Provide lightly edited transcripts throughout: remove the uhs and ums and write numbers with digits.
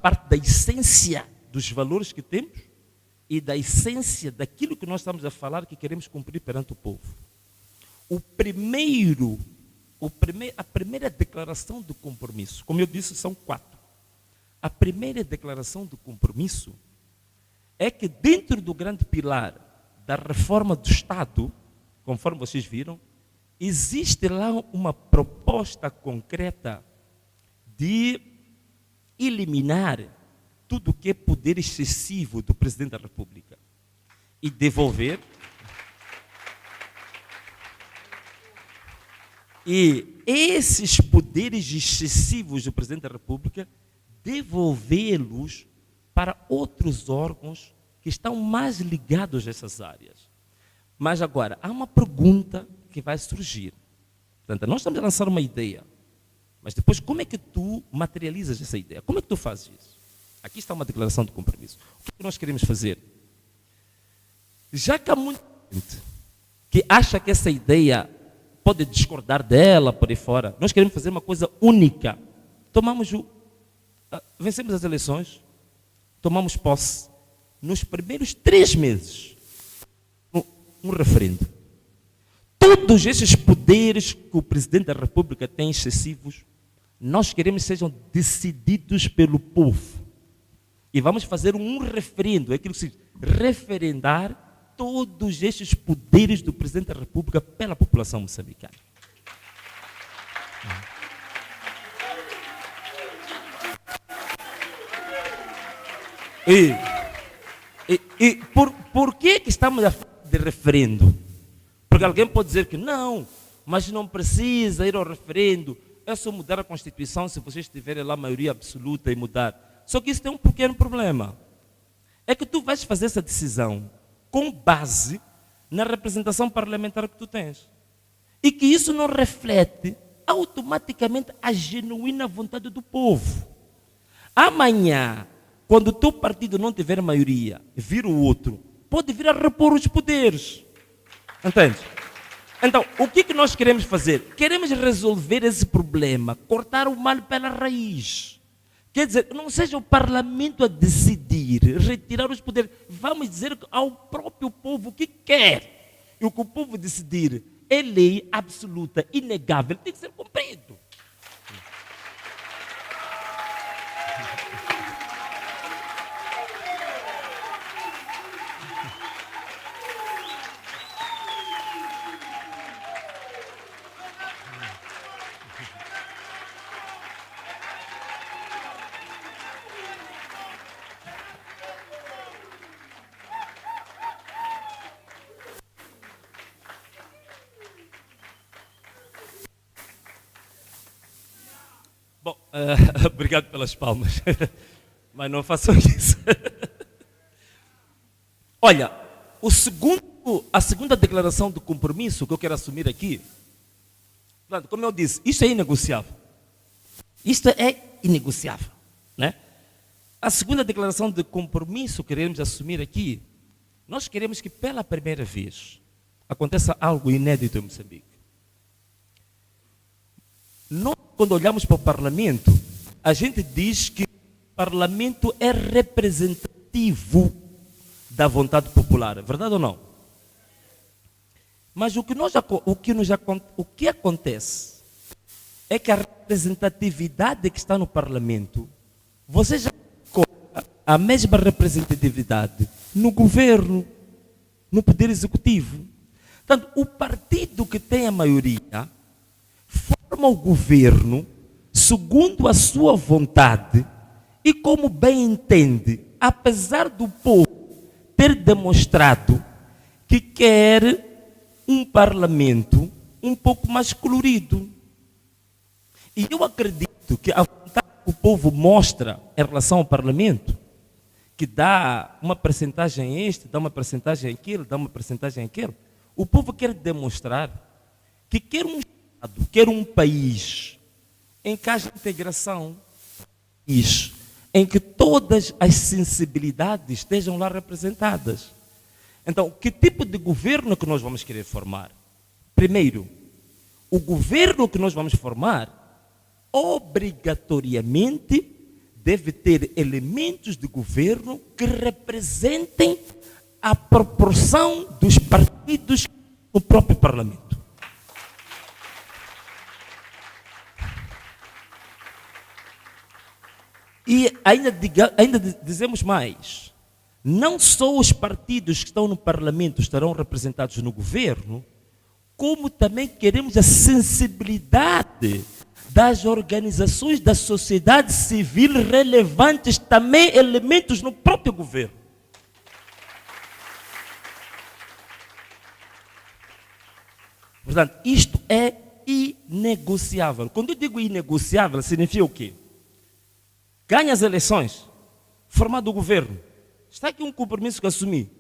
parte da essência dos valores que temos e da essência daquilo que nós estamos a falar que queremos cumprir perante o povo. A primeira declaração de compromisso, como eu disse, são 4. A primeira declaração de compromisso é que dentro do grande pilar da reforma do Estado, conforme vocês viram, existe lá uma proposta concreta de eliminar tudo o que é poder excessivo do Presidente da República e devolver esses poderes excessivos do Presidente da República, devolvê-los para outros órgãos que estão mais ligados a essas áreas. Mas agora, há uma pergunta que vai surgir. Portanto, nós estamos a lançar uma ideia, mas depois como é que tu materializas essa ideia? Como é que tu fazes isso? Aqui está uma declaração de compromisso. O que é que nós queremos fazer? Já que há muita gente que acha que essa ideia pode discordar dela por aí fora, nós queremos fazer uma coisa única. Vencemos as eleições, tomamos posse, nos primeiros 3 meses, um referendo. Todos esses poderes que o Presidente da República tem excessivos, nós queremos que sejam decididos pelo povo. E vamos fazer um referendo, é aquilo que se diz, referendar todos estes poderes do Presidente da República pela população moçambicana. Por que estamos a falar de referendo? Porque alguém pode dizer que não, mas não precisa ir ao referendo, é só mudar a Constituição se vocês tiverem lá a maioria absoluta e mudar. Só que isso tem um pequeno problema. É que tu vais fazer essa decisão com base na representação parlamentar que tu tens. E que isso não reflete automaticamente a genuína vontade do povo. Amanhã, quando o teu partido não tiver maioria, vir o outro, pode vir a repor os poderes. Entende? Então, o que nós queremos fazer? Queremos resolver esse problema, cortar o mal pela raiz. Quer dizer, não seja o parlamento a decidir, retirar os poderes. Vamos dizer ao próprio povo o que quer. E o que o povo decidir é lei absoluta, inegável, tem que ser cumprido. Bom, obrigado pelas palmas, mas não façam isso. Olha, a segunda declaração de compromisso que eu quero assumir aqui, como eu disse, isto é inegociável. Isto é inegociável, né? A segunda declaração de compromisso que queremos assumir aqui, nós queremos que pela primeira vez aconteça algo inédito em Moçambique. Nós, quando olhamos para o parlamento, a gente diz que o parlamento é representativo da vontade popular. É verdade ou não? Mas o que acontece é que a representatividade que está no parlamento, você já encontra a mesma representatividade no governo, no poder executivo. Portanto, o partido que tem a maioria forma o governo segundo a sua vontade e como bem entende, apesar do povo ter demonstrado que quer um parlamento um pouco mais colorido. E eu acredito que a vontade que o povo mostra em relação ao parlamento, que dá uma percentagem a este, dá uma percentagem àquele, dá uma percentagem àquele, o povo quer demonstrar que quer um Estado, quer um país em que haja integração, em que todas as sensibilidades estejam lá representadas. Então, que tipo de governo que nós vamos querer formar? Primeiro, o governo que nós vamos formar, obrigatoriamente, deve ter elementos de governo que representem a proporção dos partidos no próprio Parlamento. E ainda dizemos mais, não só os partidos que estão no Parlamento estarão representados no governo, como também queremos a sensibilidade das organizações da sociedade civil relevantes, também elementos no próprio governo. Portanto, isto é inegociável. Quando eu digo inegociável, significa o quê? Ganha as eleições, formado o governo. Está aqui um compromisso que assumi.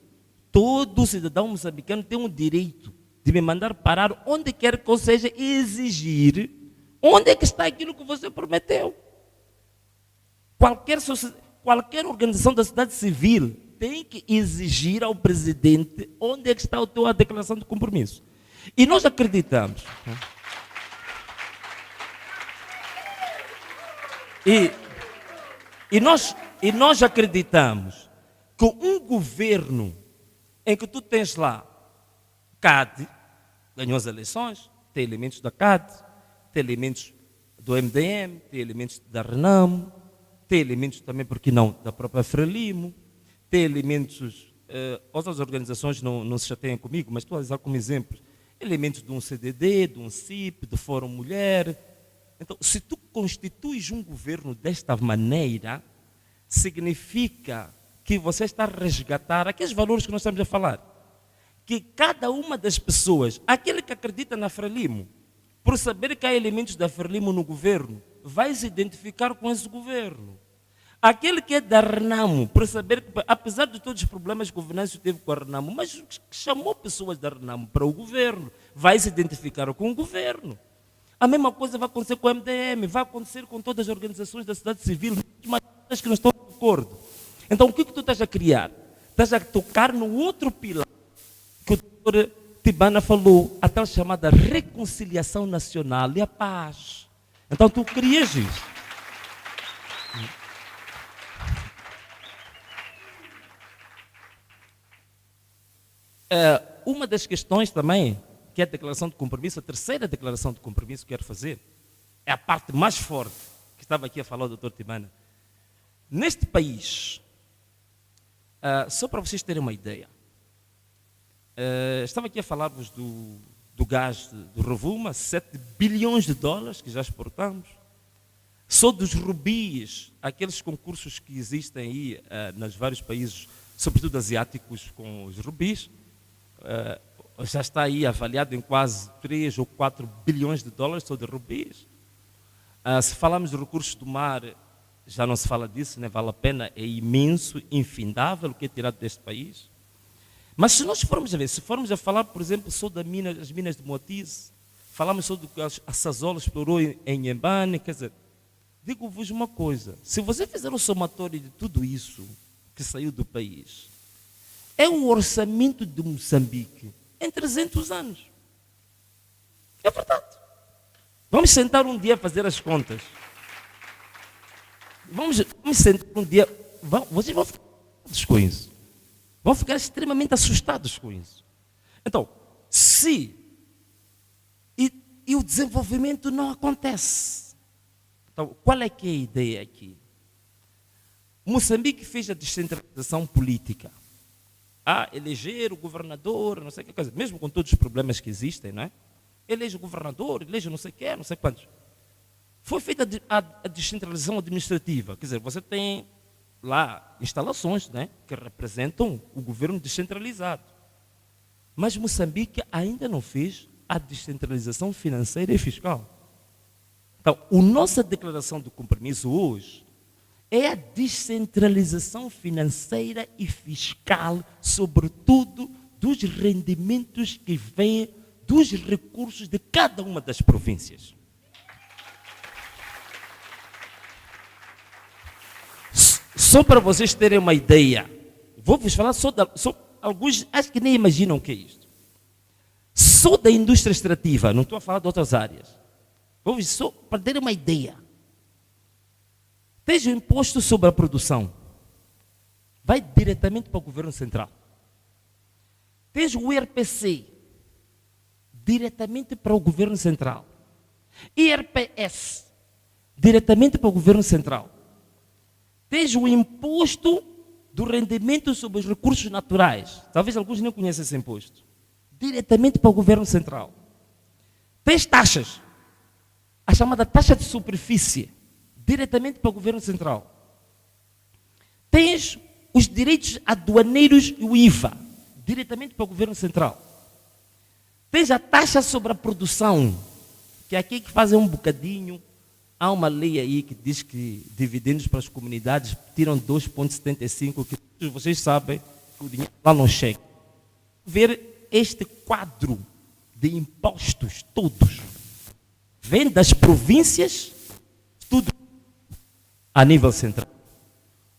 Todo cidadão moçambicano tem o direito de me mandar parar onde quer que eu seja e exigir onde é que está aquilo que você prometeu. Qualquer organização da sociedade civil tem que exigir ao presidente onde é que está a tua declaração de compromisso. E nós acreditamos. E nós acreditamos que um governo em que tu tens lá CAD, ganhou as eleições, tem elementos da CAD, tem elementos do MDM, tem elementos da RENAMO, tem elementos também, por que não, da própria Frelimo, tem elementos, outras organizações não se chateiam comigo, mas estou a usar como exemplo, elementos de um CDD, de um CIP, do Fórum Mulher. Então, se tu constituis um governo desta maneira, significa que você está a resgatar aqueles valores que nós estamos a falar. Que cada uma das pessoas, aquele que acredita na Frelimo, por saber que há elementos da Frelimo no governo, vai se identificar com esse governo. Aquele que é da RENAMO, por saber que, apesar de todos os problemas que o Venâncio teve com a RENAMO, mas chamou pessoas da RENAMO para o governo, vai se identificar com o governo. A mesma coisa vai acontecer com o MDM, vai acontecer com todas as organizações da sociedade civil, mesmo as que não estão de acordo. Então, o que tu estás a criar? Estás a tocar no outro pilar que o doutor Tibana falou, a tal chamada reconciliação nacional e a paz. Então, tu crias isso. Uma das questões também, que é a declaração de compromisso, a terceira declaração de compromisso que quero fazer, é a parte mais forte que estava aqui a falar o doutor Tibana. Neste país, só para vocês terem uma ideia, estava aqui a falar-vos do gás do Rovuma, 7 bilhões de dólares que já exportamos, só dos rubis, aqueles concursos que existem aí nos vários países, sobretudo asiáticos, com os rubis, já está aí avaliado em quase 3 ou 4 bilhões de dólares só de rubis. Se falarmos de recursos do mar, já não se fala disso, né? Vale a pena, é imenso, infindável o que é tirado deste país. Mas se nós formos a ver, se formos a falar, por exemplo, só das minas de Moatize, falamos só do que a Sasol explorou em Inhambane, quer dizer, digo-vos uma coisa, se você fizer um somatório de tudo isso que saiu do país, é um orçamento de Moçambique em 300 anos. É verdade. Vamos sentar um dia a fazer as contas. Vamos sentar um dia. Vocês vão ficar assustados com isso. Vão ficar extremamente assustados com isso. Então, se o desenvolvimento não acontece. Então, qual é que é a ideia aqui? Moçambique fez a descentralização política. Eleger o governador, não sei o que coisa, mesmo com todos os problemas que existem, não é? Elege o governador, elege não sei o que, não sei quantos. Foi feita a descentralização administrativa, quer dizer, você tem lá instalações, né, que representam o governo descentralizado. Mas Moçambique ainda não fez a descentralização financeira e fiscal. Então, a nossa declaração de compromisso hoje é a descentralização financeira e fiscal, sobretudo dos rendimentos que vêm dos recursos de cada uma das províncias. Só para vocês terem uma ideia, vou-vos falar só alguns, acho que nem imaginam o que é isto. Só da indústria extrativa, não estou a falar de outras áreas. Vou-vos só para terem uma ideia. Tens o imposto sobre a produção. Vai diretamente para o governo central. Tens o IRPC. Diretamente para o governo central. IRPS. Diretamente para o governo central. Tens o imposto do rendimento sobre os recursos naturais. Talvez alguns não conheçam esse imposto. Diretamente para o governo central. Tens taxas. A chamada taxa de superfície. Diretamente para o governo central. Tens os direitos aduaneiros e o IVA. Diretamente para o governo central. Tens a taxa sobre a produção. Que é aqui que fazem um bocadinho. Há uma lei aí que diz que dividendos para as comunidades tiram 2,75, que vocês sabem que o dinheiro lá não chega. Ver este quadro de impostos todos, vem das províncias, tudo a nível central.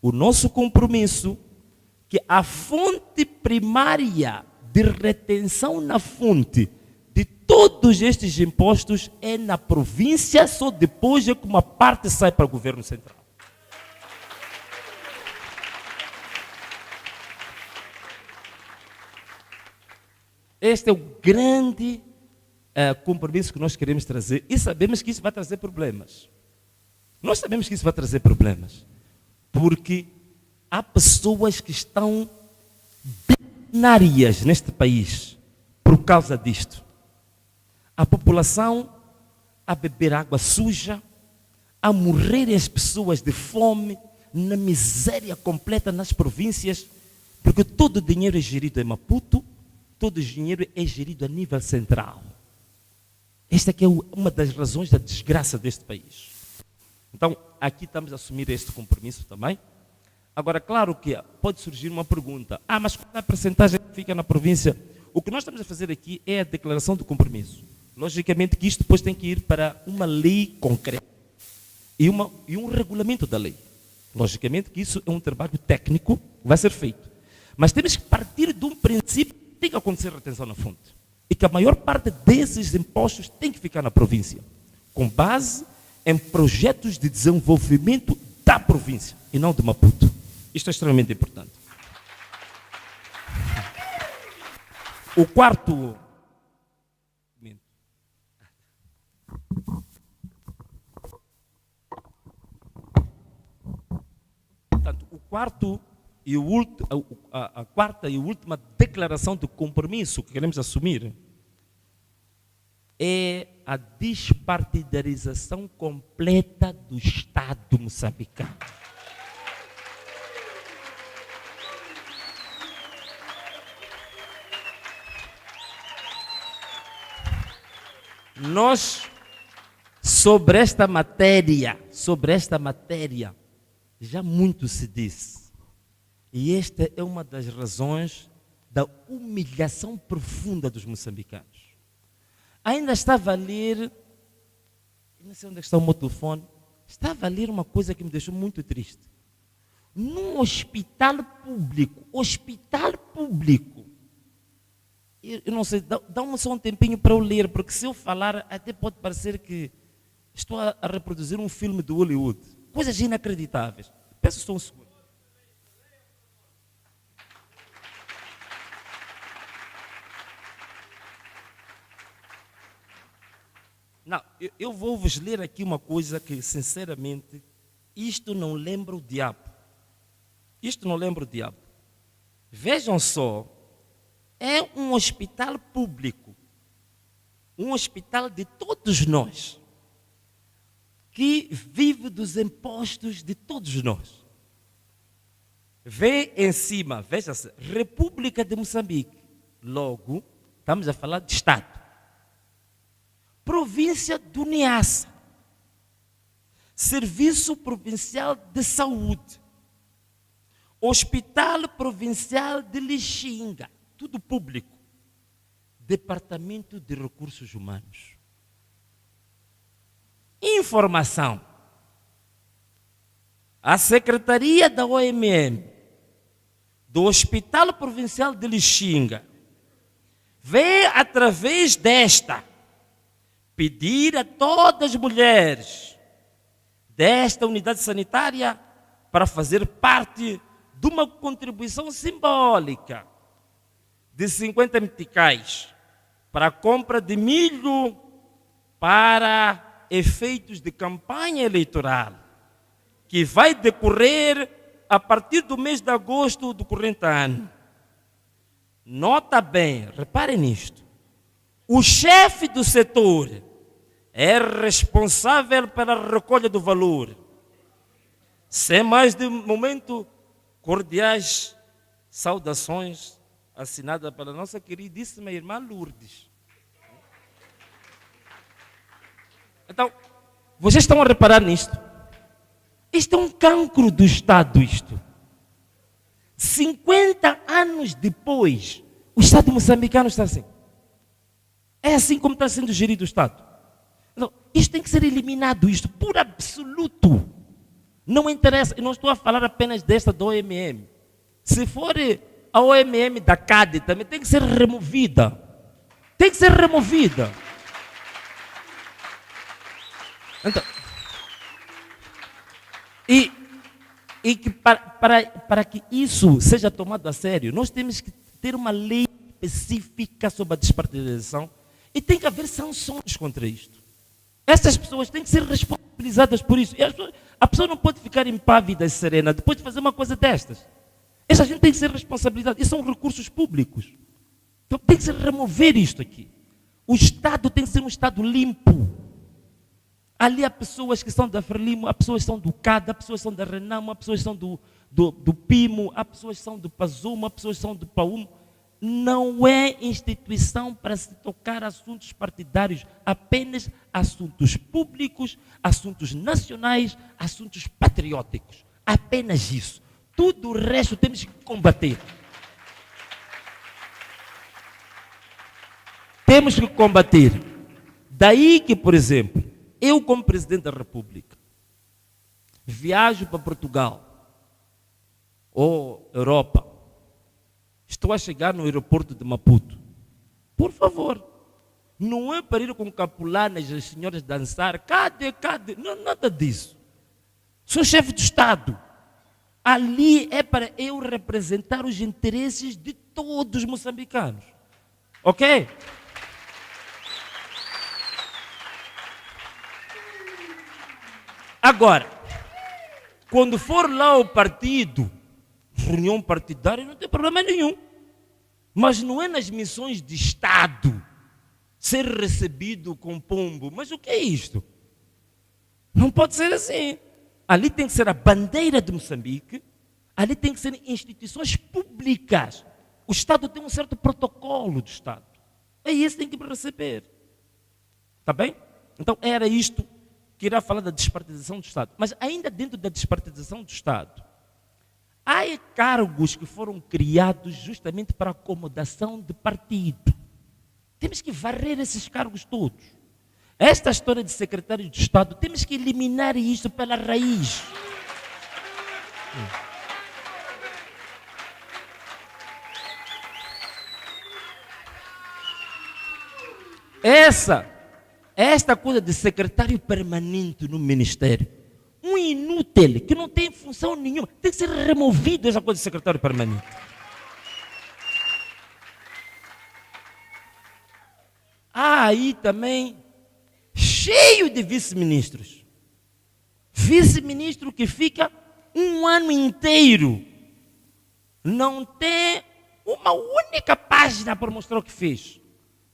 O nosso compromisso que a fonte primária de retenção na fonte de todos estes impostos é na província, só depois é que uma parte sai para o governo central. Este é o grande compromisso que nós queremos trazer e sabemos que isso vai trazer problemas. Nós sabemos que isso vai trazer problemas, porque há pessoas que estão bilionárias neste país por causa disto. A população a beber água suja, a morrerem as pessoas de fome, na miséria completa nas províncias, porque todo o dinheiro é gerido em Maputo, todo o dinheiro é gerido a nível central. Esta aqui é uma das razões da desgraça deste país. Então, aqui estamos a assumir este compromisso também. Agora, claro que pode surgir uma pergunta. Mas qual é a percentagem que fica na província? O que nós estamos a fazer aqui é a declaração do compromisso. Logicamente que isto depois tem que ir para uma lei concreta e um regulamento da lei. Logicamente que isso é um trabalho técnico que vai ser feito. Mas temos que partir de um princípio que tem que acontecer retenção na fonte. E que a maior parte desses impostos tem que ficar na província, com base em projetos de desenvolvimento da província e não de Maputo. Isto é extremamente importante. O quarto... Portanto, a quarta e última declaração de compromisso que queremos assumir é a despartidarização completa do Estado moçambicano. Nós, sobre esta matéria, já muito se disse. E esta é uma das razões da humilhação profunda dos moçambicanos. Ainda estava a ler, não sei onde está o meu telefone, estava a ler uma coisa que me deixou muito triste. Num hospital público, eu não sei, dá-me só um tempinho para eu ler, porque se eu falar até pode parecer que estou a reproduzir um filme de Hollywood. Coisas inacreditáveis. Peço só um segundo. Não, eu vou vos ler aqui uma coisa que, sinceramente, isto não lembra o diabo. Vejam só, é um hospital público, um hospital de todos nós, que vive dos impostos de todos nós. Vê em cima, veja-se, República de Moçambique. Logo, estamos a falar de Estado. Província do Niassa. Serviço Provincial de Saúde. Hospital Provincial de Lixinga. Tudo público. Departamento de Recursos Humanos. Informação. A Secretaria da OMM, do Hospital Provincial de Lixinga, vem através desta pedir a todas as mulheres desta unidade sanitária para fazer parte de uma contribuição simbólica de 50 meticais para a compra de milho para efeitos de campanha eleitoral, que vai decorrer a partir do mês de agosto do corrente ano. Nota bem, reparem nisto. O chefe do setor é responsável pela recolha do valor. Sem mais de momento, cordiais saudações assinada pela nossa queridíssima irmã Lourdes. Então, vocês estão a reparar nisto? Isto é um cancro do Estado, isto. 50 anos depois, o Estado moçambicano está assim. É assim como está sendo gerido o Estado. Então, isto tem que ser eliminado, isto, por absoluto. Não interessa, eu não estou a falar apenas desta do OMM. Se for a OMM da CADE, também tem que ser removida. Tem que ser removida. Então, e que para que isso seja tomado a sério, nós temos que ter uma lei específica sobre a despartidarização e tem que haver sanções contra isto. Essas pessoas têm que ser responsabilizadas por isso. E a pessoa não pode ficar impávida e serena depois de fazer uma coisa destas. Essa gente tem que ser responsabilizada. E são recursos públicos. Então tem que se remover isto aqui. O Estado tem que ser um Estado limpo. Ali há pessoas que são da Frelimo, há pessoas que são do CAD, há pessoas que são da Renamo, há pessoas que são do PIMO, há pessoas que são do PASUMO, há pessoas que são do PAUMO. Não é instituição para se tocar assuntos partidários, apenas assuntos públicos, assuntos nacionais, assuntos patrióticos. Apenas isso. Tudo o resto temos que combater. Temos que combater. Daí que, por exemplo, eu como Presidente da República, viajo para Portugal ou Europa, estou a chegar no aeroporto de Maputo. Por favor, não é para ir com capulanas as senhoras dançar, cadê? Não, nada disso. Sou chefe de Estado. Ali é para eu representar os interesses de todos os moçambicanos. Ok? Agora, quando for lá o partido, reunião partidária, não tem problema nenhum. Mas não é nas missões de Estado ser recebido com pombo. Mas o que é isto? Não pode ser assim. Ali tem que ser a bandeira de Moçambique, ali tem que ser instituições públicas. O Estado tem um certo protocolo do Estado. É isso que tem que receber. Está bem? Então era isto que irá falar da despartidização do Estado. Mas ainda dentro da despartidização do Estado, há cargos que foram criados justamente para acomodação de partido. Temos que varrer esses cargos todos. Esta história de secretário de Estado, temos que eliminar isso pela raiz. Esta coisa de secretário permanente no ministério, um inútil que não tem função nenhuma, tem que ser removido essa coisa de secretário permanente. Há aí também cheio de vice-ministros. Vice-ministro que fica um ano inteiro, não tem uma única página para mostrar o que fez.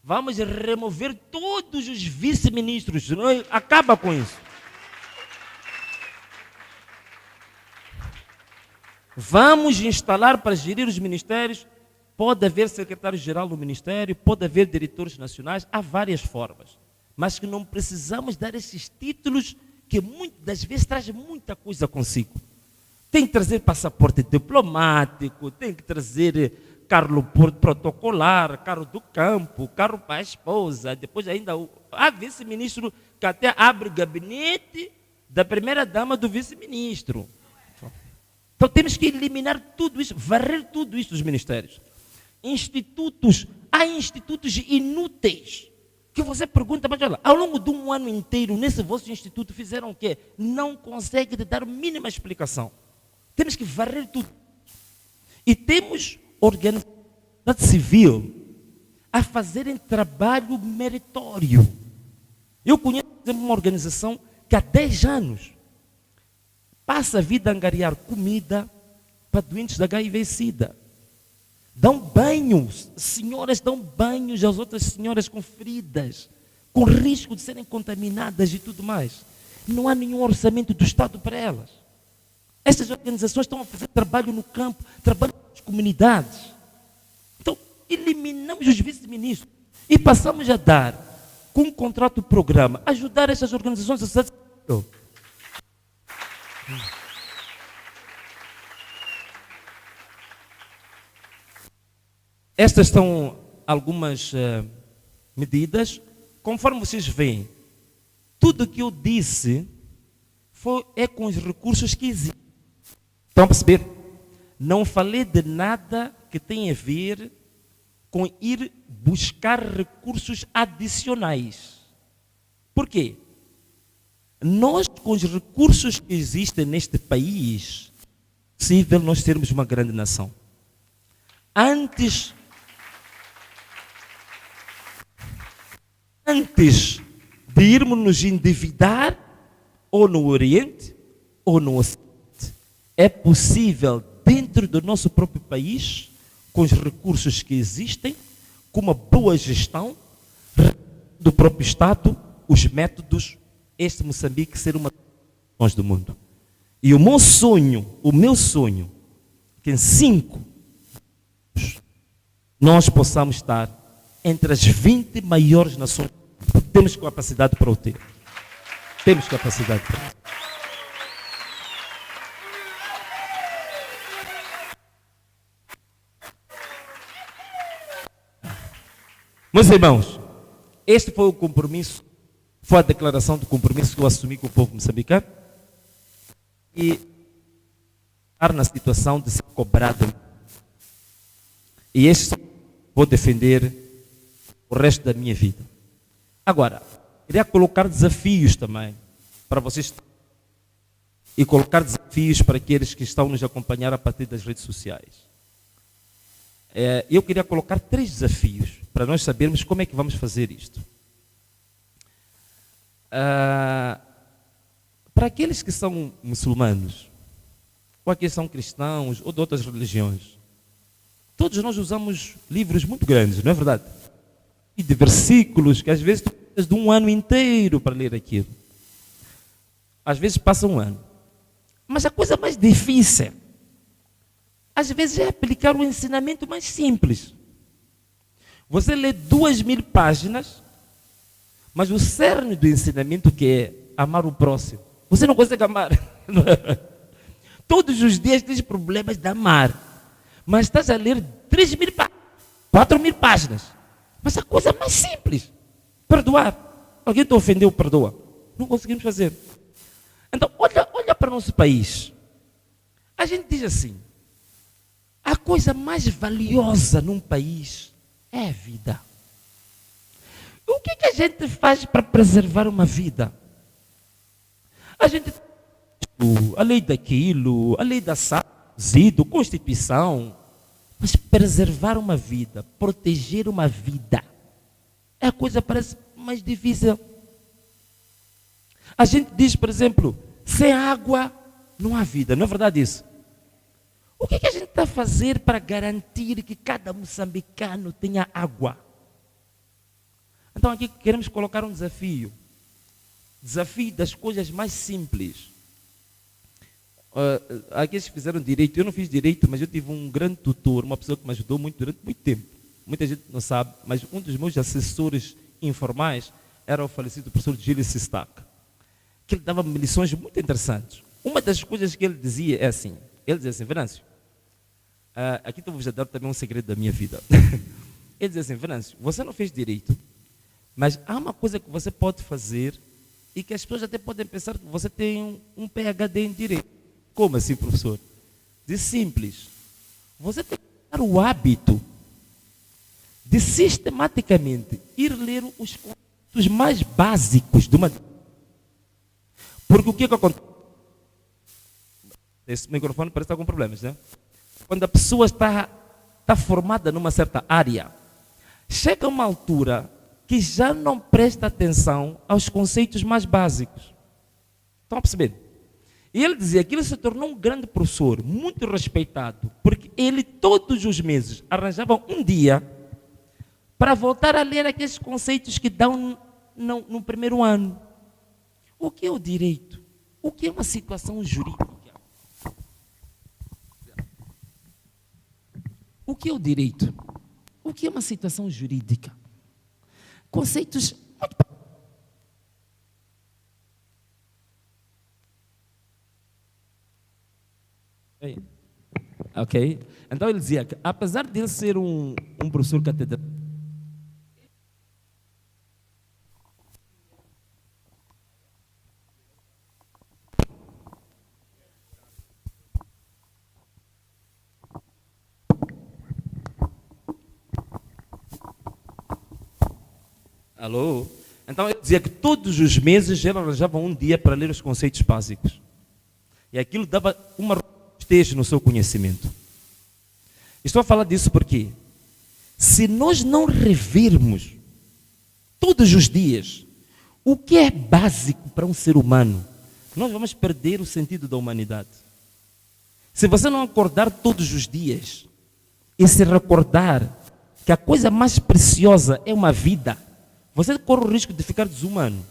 Vamos remover todos os vice-ministros, acaba com isso. Vamos instalar para gerir os ministérios, pode haver secretário-geral do ministério, pode haver diretores nacionais, há várias formas. Mas que não precisamos dar esses títulos que muitas das vezes trazem muita coisa consigo. Tem que trazer passaporte diplomático, tem que trazer carro protocolar, carro do campo, carro para a esposa, depois ainda há vice-ministro que até abre gabinete da primeira-dama do vice-ministro. Então temos que eliminar tudo isso, varrer tudo isso dos ministérios. Institutos, há institutos inúteis Que você pergunta, mas olha, ao longo de um ano inteiro, nesse vosso instituto, fizeram o quê? Não consegue dar a mínima explicação. Temos que varrer tudo. E temos organização civil a fazerem trabalho meritório. Eu conheço, por exemplo, uma organização que há 10 anos passa a vida a angariar comida para doentes de HIV e SIDA. Dão banhos, senhoras dão banhos às outras senhoras com feridas, com risco de serem contaminadas e tudo mais. Não há nenhum orçamento do Estado para elas. Estas organizações estão a fazer trabalho no campo, trabalho nas comunidades. Então, eliminamos os vice-ministros e passamos a dar, com um contrato-programa, ajudar essas organizações a ser... Estas são algumas medidas. Conforme vocês veem, tudo o que eu disse é com os recursos que existem. Estão a perceber? Não falei de nada que tenha a ver com ir buscar recursos adicionais. Por quê? Nós, com os recursos que existem neste país, é possível nós termos uma grande nação. Antes de irmos nos endividar, ou no Oriente, ou no Ocidente, é possível, dentro do nosso próprio país, com os recursos que existem, com uma boa gestão do próprio Estado, os métodos, este Moçambique ser uma das do mundo. E o meu sonho, que em 5 anos nós possamos estar entre as 20 maiores nações. Temos capacidade para o ter. Temos capacidade para o ter. Meus irmãos, este foi o compromisso, foi a declaração de compromisso que eu assumi com o povo moçambicano e estar na situação de ser cobrado. E este vou defender o resto da minha vida. Agora, queria colocar desafios também para vocês e colocar desafios para aqueles que estão nos acompanhar a partir das redes sociais. Eu queria colocar 3 desafios para nós sabermos como é que vamos fazer isto. Para aqueles que são muçulmanos, ou aqueles que são cristãos, ou de outras religiões, todos nós usamos livros muito grandes, não é verdade? E de versículos que às vezes tu precisas de um ano inteiro para ler aquilo. Às vezes passa um ano. Mas a coisa mais difícil, às vezes, é aplicar o ensinamento mais simples. Você lê 2.000 páginas, mas o cerne do ensinamento, que é amar o próximo, você não consegue amar. Todos os dias tens problemas de amar, mas estás a ler 3.000 páginas, 4.000 páginas. Mas a coisa mais simples, perdoar. Alguém te ofendeu, perdoa. Não conseguimos fazer. Então, olha para o nosso país. A gente diz assim, a coisa mais valiosa num país é a vida. O que a gente faz para preservar uma vida? A gente a lei daquilo, a lei da SAD, Constituição, mas preservar uma vida, proteger uma vida, é a coisa que parece mais difícil. A gente diz, por exemplo, sem água não há vida, não é verdade isso? O que a gente está a fazer para garantir que cada moçambicano tenha água? Então aqui queremos colocar um desafio. Desafio das coisas mais simples. Aqueles que fizeram direito, eu não fiz direito, mas eu tive um grande tutor, uma pessoa que me ajudou muito durante muito tempo. Muita gente não sabe, mas um dos meus assessores informais era o falecido professor Gilles Sistak, que ele dava-me lições muito interessantes. Uma das coisas que ele dizia é assim, ele dizia assim, Venâncio, aqui estou vos a dar também um segredo da minha vida. Ele dizia assim, Venâncio, você não fez direito, mas há uma coisa que você pode fazer e que as pessoas até podem pensar que você tem um PhD em direito. Como assim, professor? Diz simples. Você tem que ter o hábito de sistematicamente ir ler os dos mais básicos de uma. Porque o que acontece? Esse microfone parece estar com problemas, né? Quando a pessoa está formada numa certa área, chega uma altura que já não presta atenção aos conceitos mais básicos. Estão a perceber? E ele dizia que ele se tornou um grande professor, muito respeitado, porque ele todos os meses arranjava um dia para voltar a ler aqueles conceitos que dão no primeiro ano. O que é o direito? O que é uma situação jurídica? O que é o direito? O que é uma situação jurídica? Conceitos. Ok? Então ele dizia que, apesar de ele ser um professor catedrático, alô? Então ele dizia que todos os meses ele arranjava um dia para ler os conceitos básicos. E aquilo dava uma robustez no seu conhecimento. Estou a falar disso porque, se nós não revirmos todos os dias o que é básico para um ser humano, nós vamos perder o sentido da humanidade. Se você não acordar todos os dias e se recordar que a coisa mais preciosa é uma vida, você corre o risco de ficar desumano.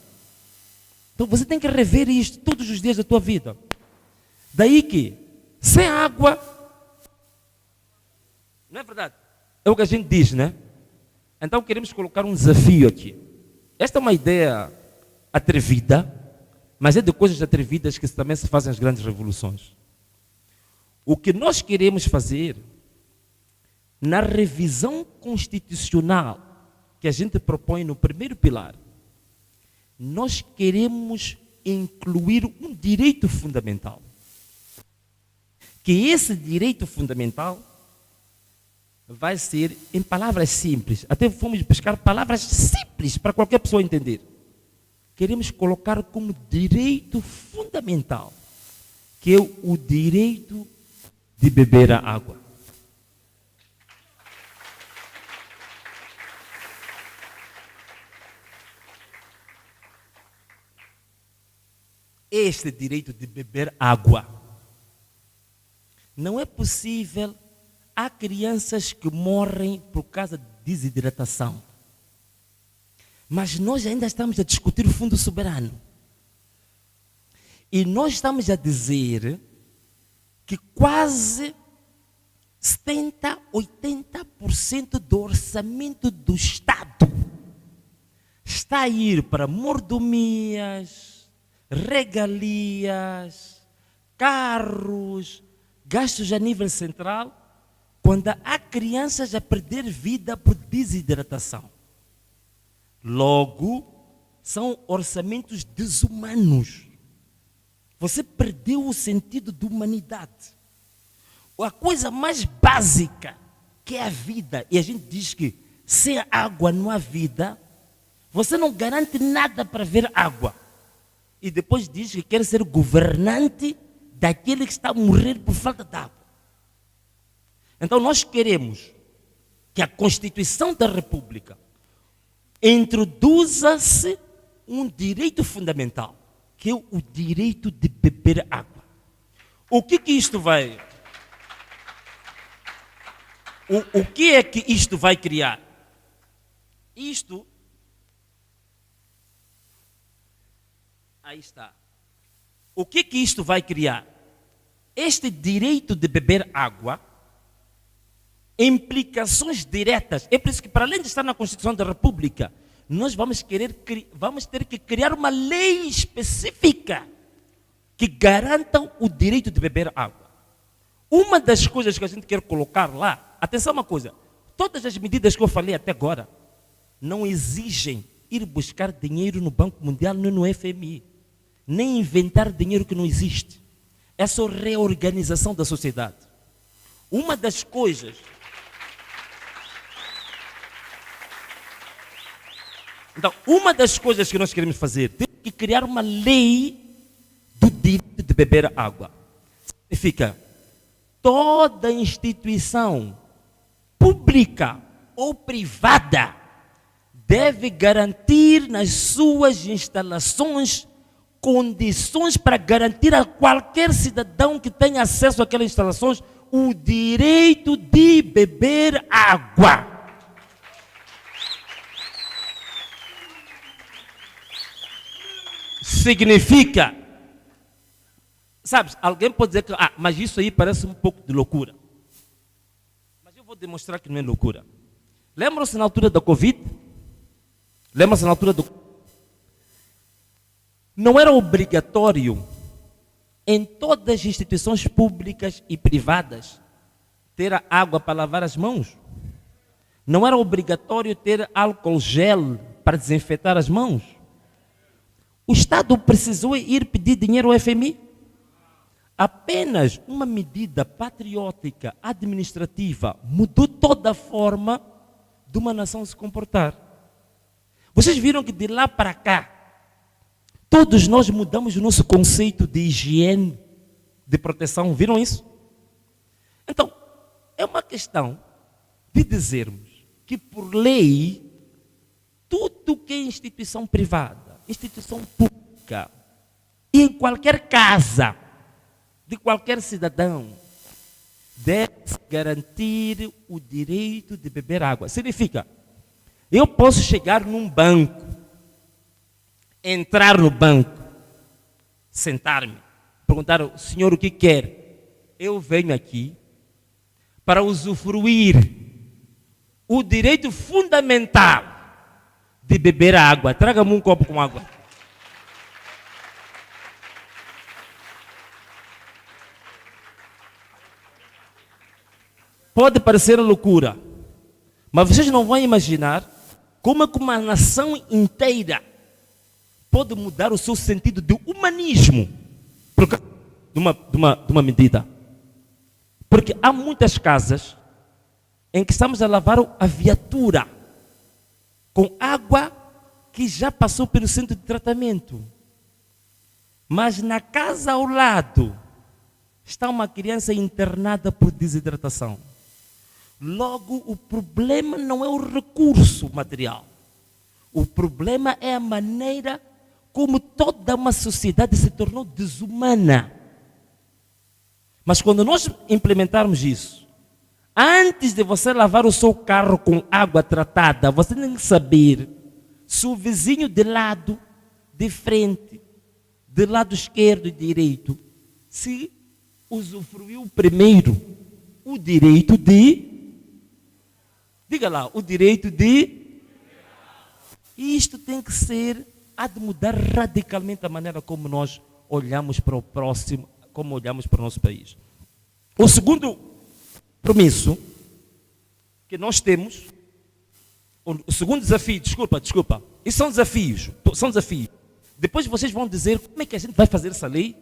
Então você tem que rever isto todos os dias da tua vida. Daí que, sem água, não é verdade? É o que a gente diz, né? Então queremos colocar um desafio aqui. Esta é uma ideia atrevida, mas é de coisas atrevidas que também se fazem as grandes revoluções. O que nós queremos fazer na revisão constitucional que a gente propõe no primeiro pilar, nós queremos incluir um direito fundamental. Que esse direito fundamental vai ser em palavras simples. Até fomos buscar palavras simples para qualquer pessoa entender. Queremos colocar como direito fundamental, que é o direito de beber a água. Este direito de beber água. Não é possível. Há crianças que morrem por causa de desidratação. Mas nós ainda estamos a discutir o fundo soberano. E nós estamos a dizer que quase 70%, 80% do orçamento do Estado está a ir para mordomias, regalias, carros, gastos a nível central, quando há crianças a perder vida por desidratação. Logo, são orçamentos desumanos. Você perdeu o sentido de humanidade. A coisa mais básica, que é a vida, e a gente diz que sem água não há vida, você não garante nada para ver água. E depois diz que quer ser governante daquele que está a morrer por falta de água. Então nós queremos que a Constituição da República introduza-se um direito fundamental, que é o direito de beber água. O que isto vai... O que é que isto vai criar? Isto... Aí está. O que isto vai criar? Este direito de beber água, implicações diretas. É por isso que, para além de estar na Constituição da República, nós vamos ter que criar uma lei específica que garanta o direito de beber água. Uma das coisas que a gente quer colocar lá, atenção uma coisa, todas as medidas que eu falei até agora não exigem ir buscar dinheiro no Banco Mundial nem no FMI, nem inventar dinheiro que não existe. É só reorganização da sociedade. Uma das coisas... Então, uma das coisas que nós queremos fazer, temos que criar uma lei do direito de beber água. Significa, toda instituição pública ou privada deve garantir nas suas instalações condições para garantir a qualquer cidadão que tenha acesso àquelas instalações o direito de beber água. Significa, sabes, alguém pode dizer que, mas isso aí parece um pouco de loucura. Mas eu vou demonstrar que não é loucura. Lembram-se na altura da Covid? Lembram-se na altura do... Não era obrigatório em todas as instituições públicas e privadas ter a água para lavar as mãos? Não era obrigatório ter álcool gel para desinfetar as mãos? O Estado precisou ir pedir dinheiro ao FMI? Apenas uma medida patriótica, administrativa, mudou toda a forma de uma nação se comportar. Vocês viram que de lá para cá, todos nós mudamos o nosso conceito de higiene, de proteção. Viram isso? Então, é uma questão de dizermos que por lei, tudo que é instituição privada, instituição pública, e em qualquer casa de qualquer cidadão, deve garantir o direito de beber água. Significa, eu posso chegar num banco, entrar no banco, sentar-me, perguntar ao senhor o que quer. Eu venho aqui para usufruir o direito fundamental de beber água. Traga-me um copo com água. Pode parecer loucura, mas vocês não vão imaginar como é que uma nação inteira pode mudar o seu sentido de humanismo por causa de uma medida. Porque há muitas casas em que estamos a lavar a viatura com água que já passou pelo centro de tratamento. Mas na casa ao lado está uma criança internada por desidratação. Logo, o problema não é o recurso material. O problema é a maneira como toda uma sociedade se tornou desumana. Mas quando nós implementarmos isso, antes de você lavar o seu carro com água tratada, você tem que saber se o vizinho de lado, de frente, de lado esquerdo e direito, se usufruiu primeiro o direito de... Diga lá, o direito de... E isto tem que ser, há de mudar radicalmente a maneira como nós olhamos para o próximo, como olhamos para o nosso país. O segundo compromisso que nós temos, o segundo desafio, desculpa, isso são desafios. Depois vocês vão dizer como é que a gente vai fazer essa lei,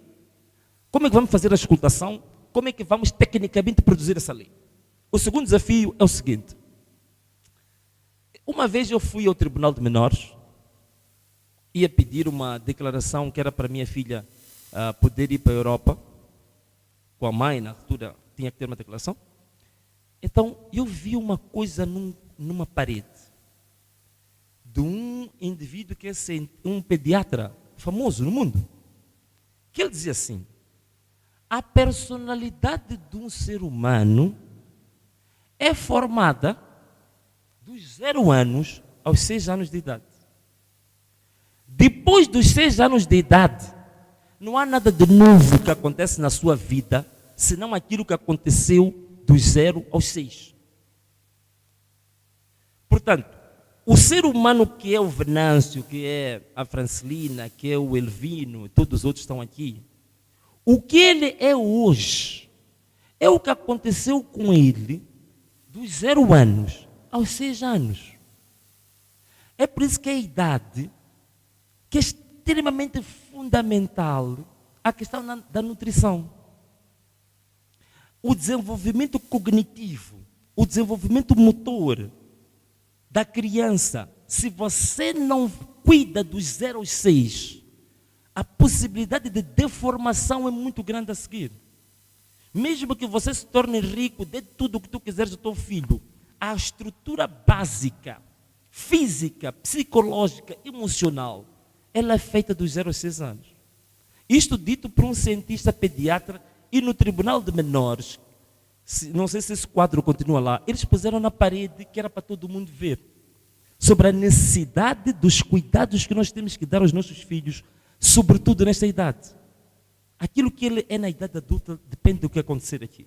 como é que vamos fazer a escutação, como é que vamos tecnicamente produzir essa lei. O segundo desafio é o seguinte. Uma vez eu fui ao Tribunal de Menores, ia pedir uma declaração que era para minha filha poder ir para a Europa, com a mãe, na altura tinha que ter uma declaração. Então eu vi uma coisa numa parede, de um indivíduo que é um pediatra famoso no mundo, que ele dizia assim: a personalidade de um ser humano é formada dos 0 anos aos 6 anos de idade. Depois dos 6 anos de idade, não há nada de novo que acontece na sua vida, senão aquilo que aconteceu dos 0 aos 6. Portanto, o ser humano que é o Venâncio, que é a Francelina, que é o Elvino, todos os outros estão aqui, o que ele é hoje, é o que aconteceu com ele dos 0 anos aos 6 anos. É por isso que a idade, que é extremamente fundamental, a questão da nutrição. O desenvolvimento cognitivo, o desenvolvimento motor da criança se você não cuida dos 0 aos 6, a possibilidade de deformação é muito grande a seguir. Mesmo que você se torne rico, dê tudo o que tu quiseres ao teu filho, a estrutura básica, física, psicológica, emocional, ela é feita dos 0 aos 6 anos. Isto dito por um cientista pediatra, e no Tribunal de Menores, não sei se esse quadro continua lá, eles puseram na parede que era para todo mundo ver, sobre a necessidade dos cuidados que nós temos que dar aos nossos filhos, sobretudo nesta idade. Aquilo que ele é na idade adulta depende do que acontecer aqui.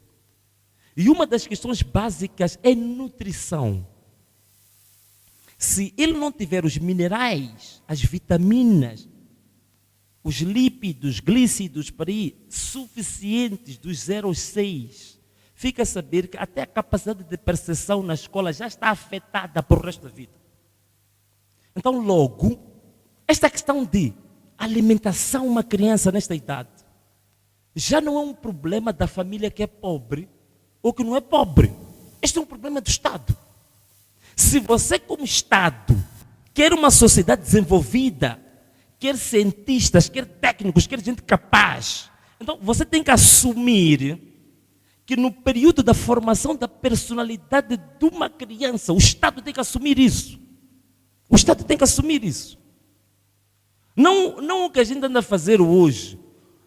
E uma das questões básicas é nutrição. Se ele não tiver os minerais, as vitaminas, os lípidos, glícidos para ir suficientes dos 0 aos 6, fica a saber que até a capacidade de percepção na escola já está afetada por o resto da vida. Então, logo, esta questão de alimentação uma criança nesta idade já não é um problema da família que é pobre ou que não é pobre. Este é um problema do Estado. Se você, como Estado, quer uma sociedade desenvolvida, quer cientistas, quer técnicos, quer gente capaz, então você tem que assumir que no período da formação da personalidade de uma criança, o Estado tem que assumir isso. O Estado tem que assumir isso. Não o que a gente anda a fazer hoje,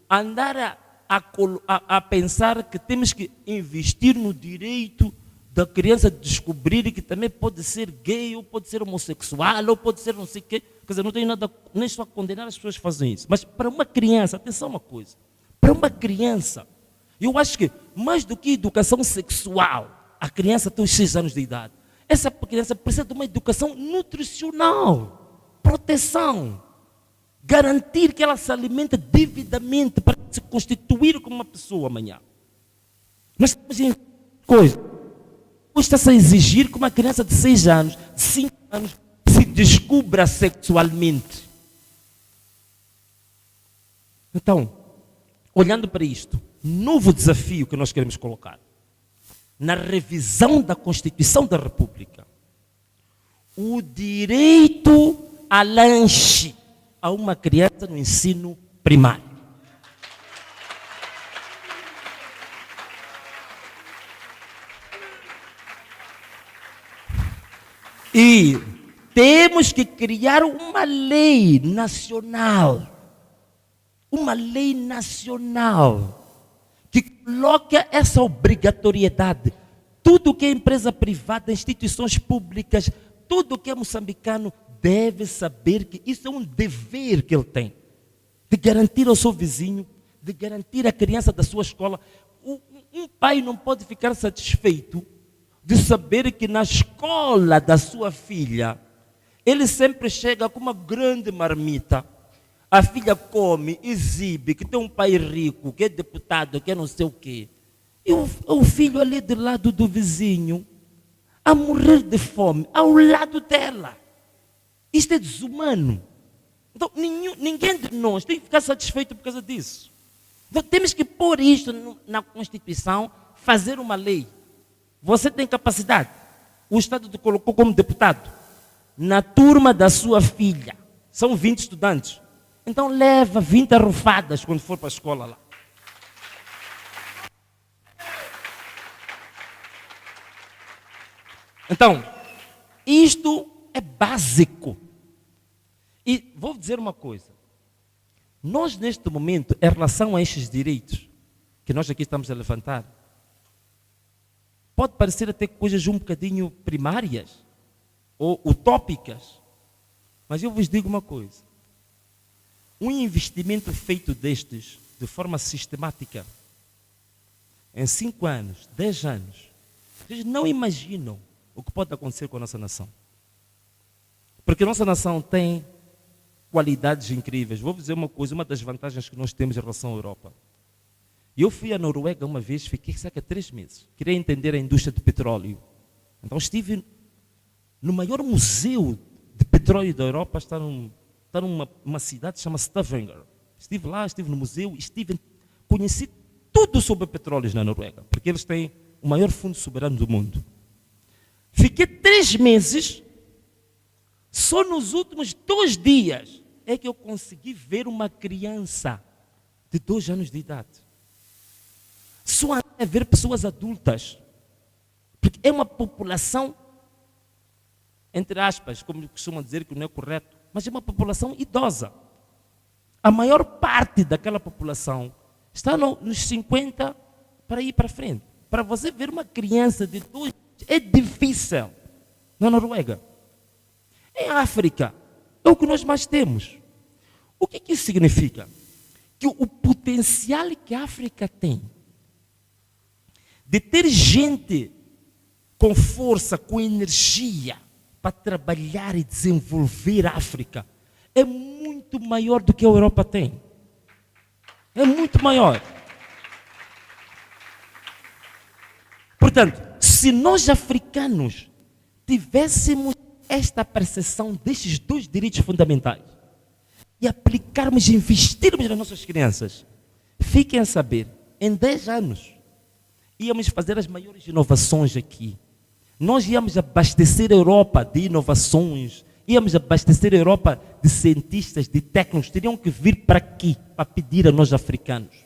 andar a pensar que temos que investir no direito da criança descobrir que também pode ser gay, ou pode ser homossexual, ou pode ser não sei o quê. Quer dizer, não tenho nada, nem só a condenar as pessoas que fazem isso. Mas para uma criança, atenção uma coisa, para uma criança, eu acho que mais do que educação sexual, a criança tem os 6 anos de idade, essa criança precisa de uma educação nutricional, proteção, garantir que ela se alimenta devidamente para se constituir como uma pessoa amanhã. Nós estamos em coisa. Está-se a exigir que uma criança de 6 anos, de 5 anos, se descubra sexualmente. Então, olhando para isto, novo desafio que nós queremos colocar, na revisão da Constituição da República, o direito a lanche a uma criança no ensino primário. E temos que criar uma lei nacional que coloque essa obrigatoriedade. Tudo que é empresa privada, instituições públicas, tudo que é moçambicano deve saber que isso é um dever que ele tem, de garantir ao seu vizinho, de garantir à criança da sua escola. Um pai não pode ficar satisfeito de saber que na escola da sua filha, ele sempre chega com uma grande marmita. A filha come, exibe, que tem um pai rico, que é deputado, que é não sei o quê. E o filho ali do lado do vizinho, a morrer de fome, ao lado dela. Isto é desumano. Então, ninguém de nós tem que ficar satisfeito por causa disso. Então, temos que pôr isto na Constituição, fazer uma lei. Você tem capacidade. O Estado te colocou como deputado. Na turma da sua filha, são 20 estudantes. Então leva 20 arrufadas quando for para a escola lá. Então, isto é básico. E vou dizer uma coisa. Nós, neste momento, em relação a estes direitos que nós aqui estamos a levantar, pode parecer até coisas um bocadinho primárias ou utópicas, mas eu vos digo uma coisa. Um investimento feito destes de forma sistemática, em 5 anos, 10 anos, vocês não imaginam o que pode acontecer com a nossa nação. Porque a nossa nação tem qualidades incríveis. Vou dizer uma coisa, uma das vantagens que nós temos em relação à Europa. Eu fui à Noruega uma vez, fiquei cerca de 3 meses. Queria entender a indústria do petróleo. Então estive no maior museu de petróleo da Europa, está numa cidade que se chama Stavanger. Estive lá, estive no museu, conheci tudo sobre petróleos na Noruega, porque eles têm o maior fundo soberano do mundo. Fiquei 3 meses Só nos últimos 2 dias é que eu consegui ver uma criança de 2 anos de idade. Só a ver pessoas adultas. Porque é uma população, entre aspas, como costumam dizer que não é correto, mas é uma população idosa. A maior parte daquela população está nos 50 para ir para frente. Para você ver uma criança de 2 é difícil na Noruega. Em África, é o que nós mais temos. O que isso significa? Que o potencial que a África tem de ter gente com força, com energia para trabalhar e desenvolver a África é muito maior do que a Europa tem. É muito maior. Portanto, se nós africanos tivéssemos esta percepção destes 2 direitos fundamentais e aplicarmos e investirmos nas nossas crianças, fiquem a saber, em 10 anos, íamos fazer as maiores inovações aqui. Nós íamos abastecer a Europa de inovações, íamos abastecer a Europa de cientistas, de técnicos, teriam que vir para aqui, para pedir a nós africanos.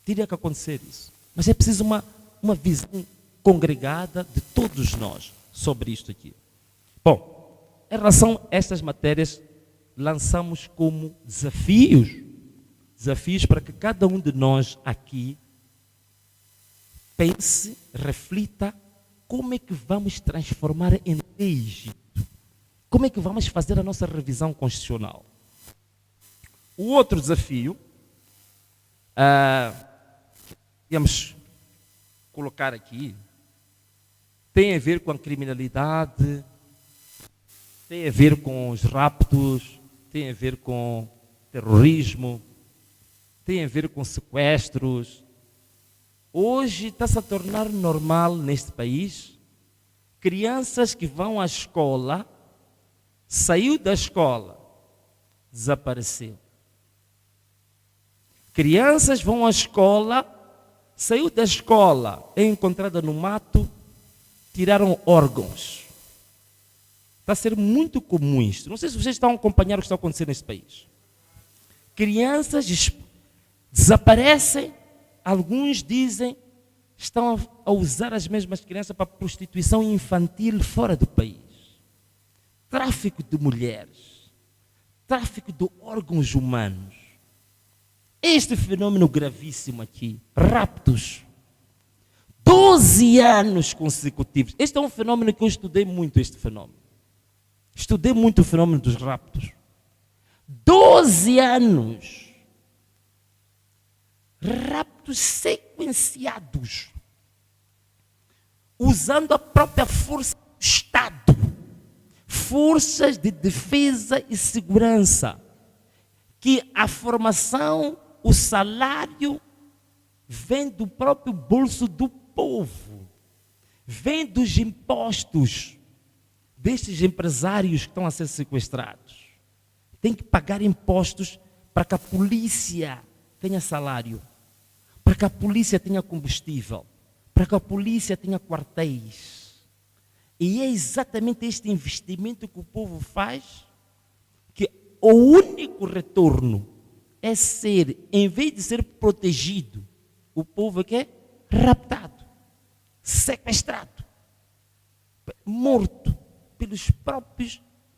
Teria que acontecer isso. Mas é preciso uma visão congregada de todos nós sobre isto aqui. Bom, em relação a estas matérias, lançamos como desafios para que cada um de nós aqui pense, reflita como é que vamos transformar em leis, como é que vamos fazer a nossa revisão constitucional. O outro desafio, vamos colocar aqui, tem a ver com a criminalidade, tem a ver com os raptos, tem a ver com terrorismo, tem a ver com sequestros. Hoje está-se a tornar normal neste país crianças que vão à escola, saiu da escola, desapareceu. Crianças vão à escola, saiu da escola, é encontrada no mato, tiraram órgãos. Está a ser muito comum isto. Não sei se vocês estão a acompanhar o que está acontecendo neste país. Crianças desaparecem, alguns dizem, estão a usar as mesmas crianças para prostituição infantil fora do país. Tráfico de mulheres, tráfico de órgãos humanos. Este fenômeno gravíssimo aqui, raptos, 12 anos consecutivos. Este é um fenômeno que eu estudei muito, este fenômeno. Estudei muito o fenômeno dos raptos. 12 anos. Raptos sequenciados. Usando a própria força do Estado. Forças de defesa e segurança. Que a formação, o salário, vem do próprio bolso do povo. Vem dos impostos destes empresários que estão a ser sequestrados. Tem que pagar impostos para que a polícia tenha salário, para que a polícia tenha combustível, para que a polícia tenha quartéis. E é exatamente este investimento que o povo faz, que o único retorno é ser, em vez de ser protegido, o povo é que é raptado, sequestrado, morto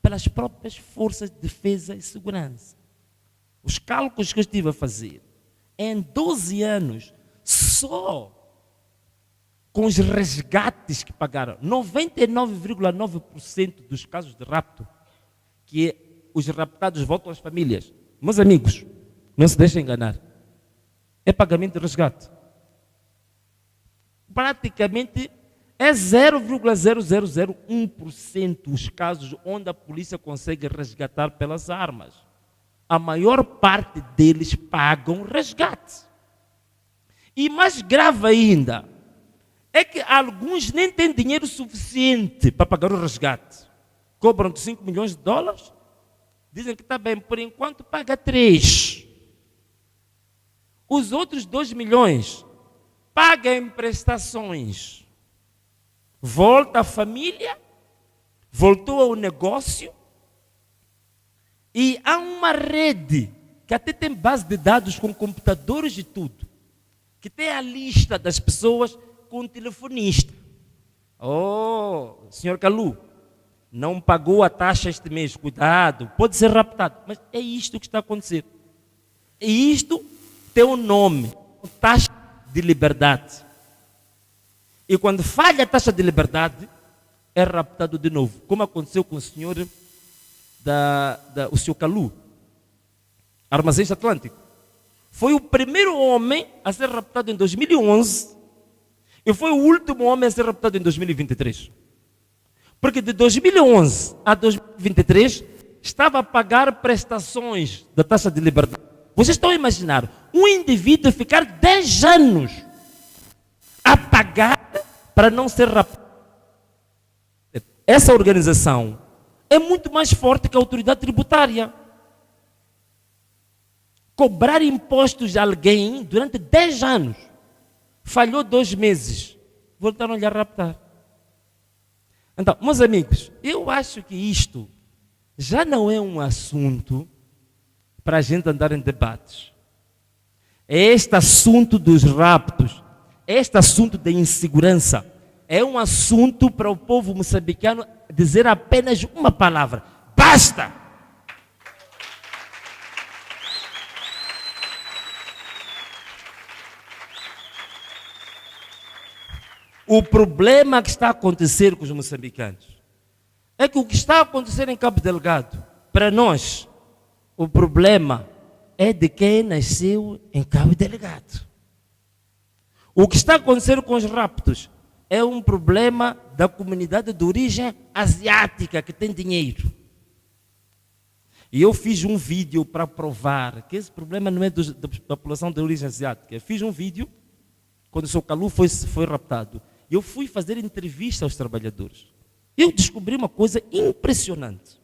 pelas próprias forças de defesa e segurança. Os cálculos que eu estive a fazer, em 12 anos, só com os resgates que pagaram, 99,9% dos casos de rapto, que os raptados voltam às famílias. Meus amigos, não se deixem enganar. É pagamento de resgate. Praticamente é 0,0001% os casos onde a polícia consegue resgatar pelas armas. A maior parte deles pagam resgate. E mais grave ainda, é que alguns nem têm dinheiro suficiente para pagar o resgate. Cobram de 5 milhões de dólares, dizem que está bem, por enquanto paga 3. Os outros 2 milhões pagam prestações. Volta à família, voltou ao negócio, E há uma rede que até tem base de dados com computadores e tudo, que tem a lista das pessoas com o telefonista. Oh, senhor Kalu, não pagou a taxa este mês, cuidado, pode ser raptado. Mas é isto que está a acontecer. E isto tem um nome, taxa de liberdade. E quando falha a taxa de liberdade, é raptado de novo, como aconteceu com o senhor o senhor Kalu, Armazéns Atlântico. Foi o primeiro homem a ser raptado em 2011 e foi o último homem a ser raptado em 2023. Porque de 2011 a 2023 estava a pagar prestações da taxa de liberdade. Vocês estão a imaginar um indivíduo ficar 10 anos a pagar para não ser raptado. Essa organização é muito mais forte que a autoridade tributária. Cobrar impostos de alguém durante 10 anos. Falhou 2 meses. Voltaram-lhe a raptar. Então, meus amigos, eu acho que isto já não é um assunto para a gente andar em debates. É este assunto dos raptos, é este assunto da insegurança, é um assunto para o povo moçambicano dizer apenas uma palavra: basta! O problema que está a acontecer com os moçambicanos é que o que está a acontecer em Cabo Delgado, para nós, o problema é de quem nasceu em Cabo Delgado. O que está a acontecer com os raptos é um problema da comunidade de origem asiática que tem dinheiro. E eu fiz um vídeo para provar que esse problema não é da população de origem asiática. Eu fiz um vídeo quando o seu Kalu foi raptado. Eu fui fazer entrevista aos trabalhadores. Eu descobri uma coisa impressionante.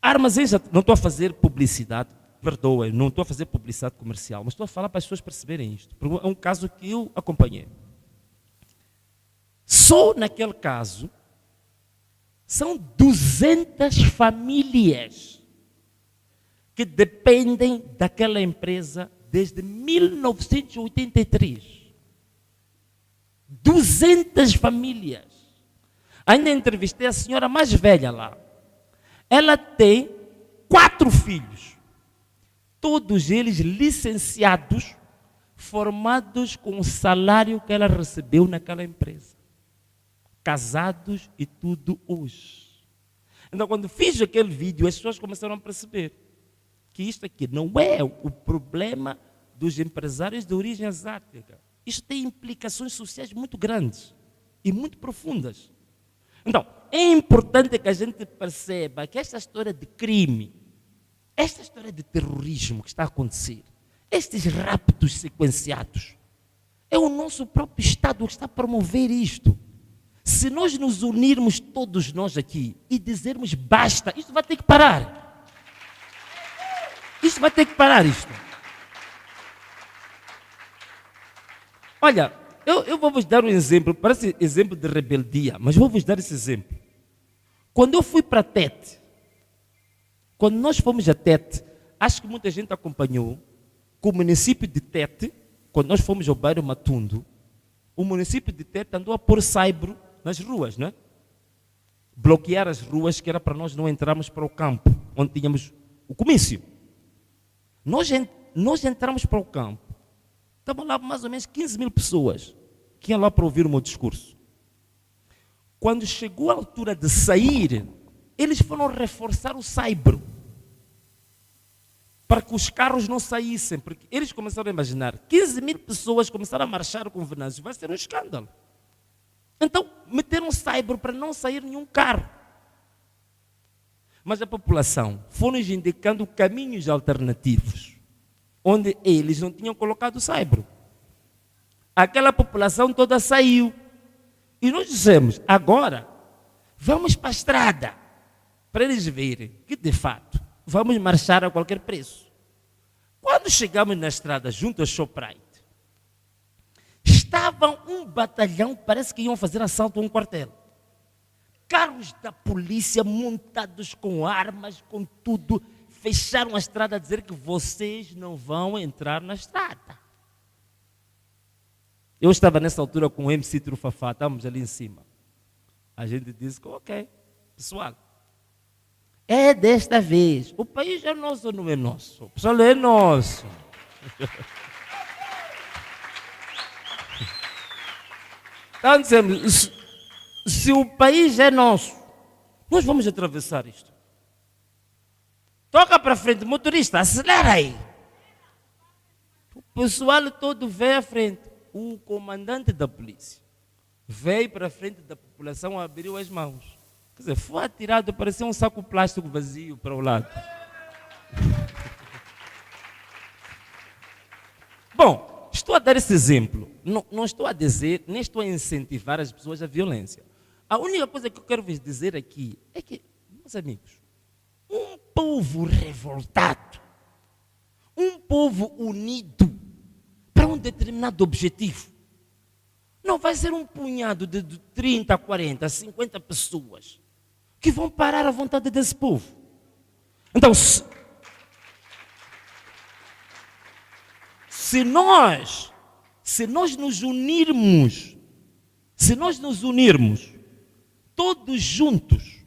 Armazéns, não estou a fazer publicidade, perdoem, não estou a fazer publicidade comercial, mas estou a falar para as pessoas perceberem isto. É um caso que eu acompanhei. Só naquele caso, são 200 famílias que dependem daquela empresa desde 1983. 200 famílias. Ainda entrevistei a senhora mais velha lá. Ela tem 4 filhos. Todos eles licenciados, formados com o salário que ela recebeu naquela empresa. Casados e tudo hoje. Então, quando fiz aquele vídeo, as pessoas começaram a perceber que isto aqui não é o problema dos empresários de origem asiática. Isto tem implicações sociais muito grandes e muito profundas. Então, é importante que a gente perceba que esta história de crime, esta história de terrorismo que está a acontecer, estes raptos sequenciados, é o nosso próprio Estado que está a promover isto. Se nós nos unirmos todos nós aqui e dizermos basta, isto vai ter que parar. Isto vai ter que parar isto. Olha, eu vou vos dar um exemplo, parece exemplo de rebeldia, mas vou vos dar esse exemplo. Quando eu fui para Tete, quando nós fomos a Tete, acho que muita gente acompanhou, que o município de Tete, quando nós fomos ao bairro Matundo, o município de Tete andou a pôr saibro nas ruas, né? Bloquear as ruas que era para nós não entrarmos para o campo, onde tínhamos o comício. Nós entramos para o campo. Estavam lá mais ou menos 15 mil pessoas que iam lá para ouvir o meu discurso. Quando chegou a altura de sair, eles foram reforçar o saibro para que os carros não saíssem, porque eles começaram a imaginar, 15 mil pessoas começaram a marchar com Venâncio, vai ser um escândalo. Então, meteram um saibro para não sair nenhum carro. Mas a população foi-nos indicando caminhos alternativos, onde eles não tinham colocado o saibro. Aquela população toda saiu. E nós dissemos, agora, vamos para a estrada, para eles verem que, de fato, vamos marchar a qualquer preço. Quando chegamos na estrada, junto ao Shoprite, estavam um batalhão, parece que iam fazer assalto a um quartel. carros da polícia montados com armas, com tudo, fecharam a estrada a dizer que vocês não vão entrar na estrada. Eu estava nessa altura com o MC Trufafá, estávamos ali em cima. A gente disse que, ok, pessoal, é desta vez. O país é nosso ou não é nosso? O pessoal é nosso. Então dizemos, se o país é nosso, nós vamos atravessar isto. Toca para frente, motorista, acelera aí. O pessoal todo veio à frente. O comandante da polícia veio para frente da população, abriu as mãos. Quer dizer, foi atirado, parecia um saco plástico vazio para o lado. Bom, estou a dar esse exemplo. Não estou a dizer, nem estou a incentivar as pessoas à violência. A única coisa que eu quero vos dizer aqui é que, meus amigos, um povo revoltado, um povo unido para um determinado objetivo, não vai ser um punhado de 30, 40, 50 pessoas que vão parar a vontade desse povo. Então, se nós nos unirmos, todos juntos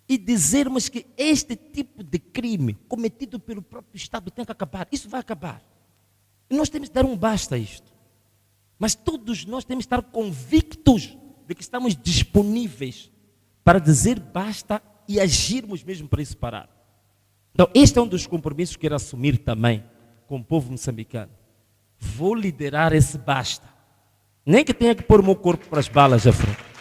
e dizermos que este tipo de crime cometido pelo próprio Estado tem que acabar, isso vai acabar. E nós temos que dar um basta a isto. Mas todos nós temos que estar convictos de que estamos disponíveis para dizer basta e agirmos mesmo para isso parar. Então, este é um dos compromissos que quero assumir também com o povo moçambicano. Vou liderar esse basta. Nem que tenha que pôr o meu corpo para as balas à frente.